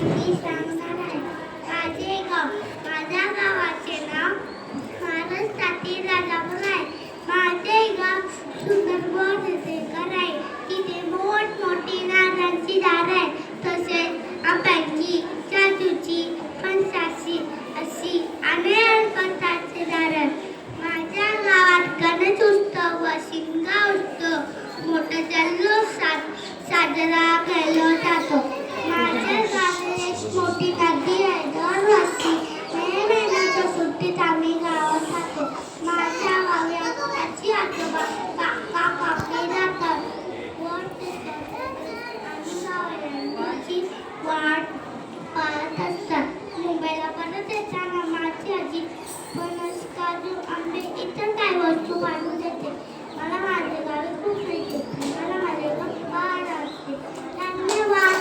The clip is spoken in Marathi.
मी सांगणार आहे. माझे गाव, माझ्या गावाचे नाव महाराष्ट्रातील राजापूर आहे. माझे गाव सुंदर देशेकर आहे. तिथे मोठमोठी नारळाची झाड आहे. तसेच आंब्याची, काजूची, फणसाची अशी अनेक प्रकारचे झाड आहेत. माझ्या गावात गणेश उत्सव व शिमगा उत्सव मोठा जल्लोष साजरा केला जातो. माझ्या गावात एक मोठी नदी आहे. दरवर्षी मे महिन्याच्या सुट्टीत आम्ही गावात जातो. माझ्या गावी आजी आजोबा काका काकी जातात व आम्ही वाट पाहत असतात. मुंबईला परत येताना माझी आजी फणस, काजू, आंबे इतर काही वस्तू पाठवून